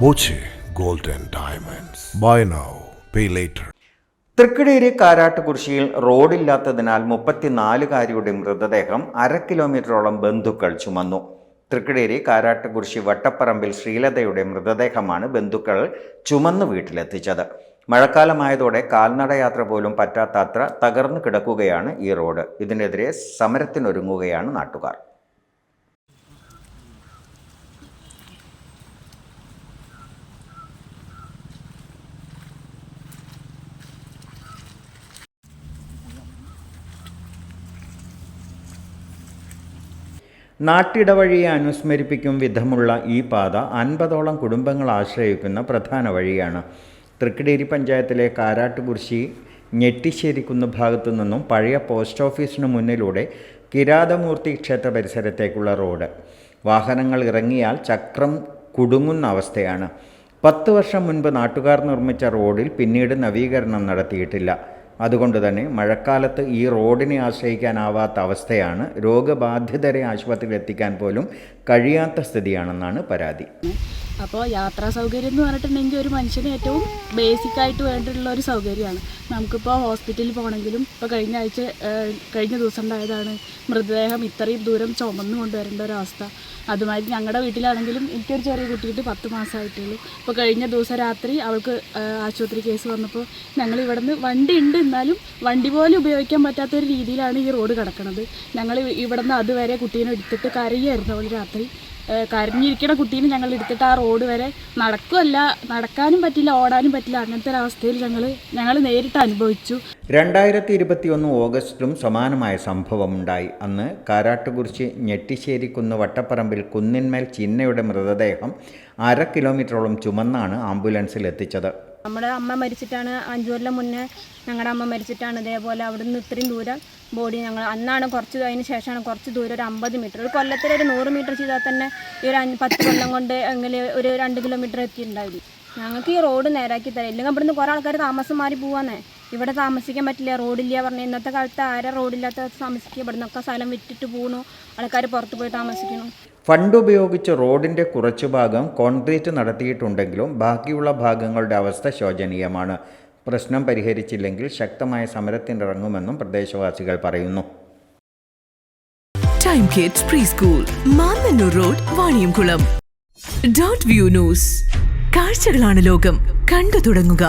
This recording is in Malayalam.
Boche gold and diamonds. Buy now pay later. Thrikkadeeri കാരാട്ടുകുറിശ്ശിയിൽ റോഡില്ലാത്തതിനാൽ 34-കാരിയുടെ മൃതദേഹം 1/2 കിലോമീറ്ററോളം ബന്ധുക്കൾ ചുമന്നു. തൃക്കടേരി കാരാട്ടുകുറിശ്ശി വട്ടപ്പറമ്പിൽ ശ്രീലതയുടെ മൃതദേഹമാണ് ബന്ധുക്കൾ ചുമന്ന് വീട്ടിലെത്തിച്ചത്. മഴക്കാലമായതോടെ കാൽനടയാത്ര പോലും പറ്റാത്തത്ര തകർന്നു കിടക്കുകയാണ് ഈ റോഡ്. ഇതിനെതിരെ സമരത്തിനൊരുങ്ങുകയാണ് നാട്ടുകാർ. നാട്ടിടവഴിയെ അനുസ്മരിപ്പിക്കും വിധമുള്ള ഈ പാത 50ഓളം കുടുംബങ്ങൾ ആശ്രയിക്കുന്ന പ്രധാന വഴിയാണ്. തൃക്കടേരി പഞ്ചായത്തിലെ കാരാട്ടുകുറിശ്ശി ഞെട്ടിശ്ശേരിക്കുന്ന് ഭാഗത്തു നിന്നും പഴയ പോസ്റ്റ് ഓഫീസിന് മുന്നിലൂടെ കിരാതമൂർത്തി ക്ഷേത്ര പരിസരത്തേക്കുള്ള റോഡ്. വാഹനങ്ങൾ ഇറങ്ങിയാൽ ചക്രം കുടുങ്ങുന്ന അവസ്ഥയാണ്. 10 വർഷം മുൻപ് നാട്ടുകാർ നിർമ്മിച്ച റോഡിൽ പിന്നീട് നവീകരണം നടത്തിയിട്ടില്ല. അതുകൊണ്ട് തന്നെ മഴക്കാലത്ത് ഈ റോഡിനെ ആശ്രയിക്കാനാവാത്ത അവസ്ഥയാണ്. രോഗബാധിതരെ ആശുപത്രിയിൽ എത്തിക്കാൻ പോലും കഴിയാത്ത സ്ഥിതിയാണെന്നാണ് പരാതി. അപ്പോൾ യാത്രാ സൗകര്യം എന്ന് പറഞ്ഞിട്ടുണ്ടെങ്കിൽ ഒരു മനുഷ്യന് ഏറ്റവും ബേസിക്കായിട്ട് വേണ്ടിയിട്ടുള്ള ഒരു സൗകര്യമാണ്. നമുക്കിപ്പോൾ ഹോസ്പിറ്റലിൽ പോകണമെങ്കിലും ഇപ്പോൾ കഴിഞ്ഞ ദിവസം ഉണ്ടായതാണ് മൃതദേഹം ഇത്രയും ദൂരം ചുമന്നു കൊണ്ടുവരേണ്ട ഒരവസ്ഥ. അതുമാതിരി ഞങ്ങളുടെ വീട്ടിലാണെങ്കിലും എനിക്കൊരു ചെറിയ കുട്ടിയിട്ട് 10 മാസമായിട്ടുള്ളൂ. ഇപ്പോൾ കഴിഞ്ഞ ദിവസം രാത്രി അവൾക്ക് ആശുപത്രി കേസ് വന്നപ്പോൾ ഞങ്ങൾ ഇവിടെ നിന്ന് വണ്ടി ഉണ്ട്, എന്നാലും വണ്ടി പോലും ഉപയോഗിക്കാൻ പറ്റാത്തൊരു രീതിയിലാണ് ഈ റോഡ് കിടക്കുന്നത്. ഞങ്ങൾ ഇവിടെ നിന്ന് അതുവരെ കുട്ടീനെ എടുത്തിട്ട് കരയായിരുന്നു. അവൾ രാത്രി കരഞ്ഞിരിക്കുന്ന കുട്ടീനെ ഞങ്ങൾ എടുത്തിട്ട് ആ റോഡ് വരെ നടക്കാനും പറ്റില്ല, ഓടാനും പറ്റില്ല. അങ്ങനത്തെ ഒരവസ്ഥയിൽ ഞങ്ങൾ നേരിട്ട് അനുഭവിച്ചു. 2021 ഓഗസ്റ്റിലും സമാനമായ സംഭവമുണ്ടായി. അന്ന് കാരാട്ടുകുറിശ്ശി ഞെട്ടിശ്ശേരിക്കുന്ന് വട്ടപ്പറമ്പിൽ കുന്നിന്മേൽ ചിന്നയുടെ മൃതദേഹം 1/2 കിലോമീറ്ററോളം ചുമന്നാണ് ആംബുലൻസിൽ എത്തിച്ചത്. നമ്മുടെ അമ്മ മരിച്ചിട്ടാണ് 5 കൊല്ലം മുന്നേ ഞങ്ങളുടെ അമ്മ മരിച്ചിട്ടാണ് ഇതേപോലെ അവിടെ നിന്ന് ഇത്രയും ദൂരം ബോഡി ഞങ്ങൾ അന്നാണ് അതിന് ശേഷമാണ് കുറച്ച് ദൂരം ഒരു 50 മീറ്റർ, ഒരു കൊല്ലത്തിൽ ഒരു 100 മീറ്റർ ചെയ്താൽ തന്നെ ഈ ഒരു 10 കൊല്ലം കൊണ്ട് എങ്ങനെ ഒരു 2 കിലോമീറ്റർ എത്തിയിട്ടുണ്ടായിരുന്നു. ഞങ്ങൾക്ക് ഈ റോഡ് നേരാക്കി തരാം, ഇല്ലെങ്കിൽ ഇവിടുന്ന് കുറേ ആൾക്കാർ താമസം മാറി പോവാന്നേ. ഇവിടെ താമസിക്കാൻ പറ്റില്ല, റോഡില്ല പറഞ്ഞാൽ. ഇന്നത്തെ കാലത്ത് ആരാ റോഡില്ലാത്ത താമസിക്കുക? ഇവിടെ നിന്നൊക്കെ സ്ഥലം വിറ്റിട്ട് പോകണു, ആൾക്കാർ പുറത്ത് പോയി താമസിക്കണം. ഫണ്ട് ഉപയോഗിച്ച് റോഡിൻ്റെ കുറച്ചു ഭാഗം കോൺക്രീറ്റ് നടത്തിയിട്ടുണ്ടെങ്കിലും ബാക്കിയുള്ള ഭാഗങ്ങളുടെ അവസ്ഥ ശോചനീയമാണ്. പ്രശ്നം പരിഹരിച്ചില്ലെങ്കിൽ ശക്തമായ സമരത്തിനിറങ്ങുമെന്നും പ്രദേശവാസികൾ പറയുന്നു. Time kids pre school, Mannannur road, Vaniyamkulam. Dot view news. കാഴ്ചകളാണ് ലോകം, കണ്ടു തുടങ്ങുക.